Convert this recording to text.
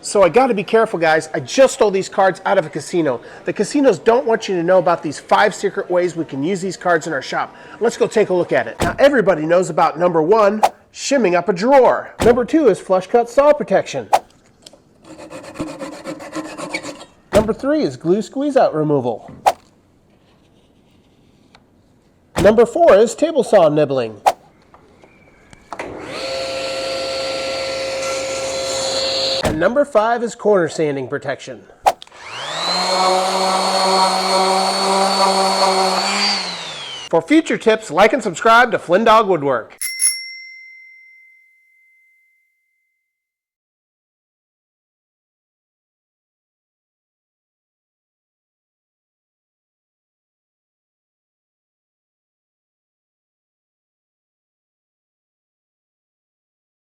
So I got to be careful, guys. I just stole these cards out of a casino. The casinos don't want you to know about these 5 secret ways we can use these cards in our shop. Let's go take a look at it. Now, everybody knows about number 1, shimming up a drawer. Number 2 is flush cut saw protection. Number 3 is glue squeeze out removal. Number 4 is table saw nibbling. And number 5 is corner sanding protection. For future tips, like and subscribe to Flynn Dog Woodwork.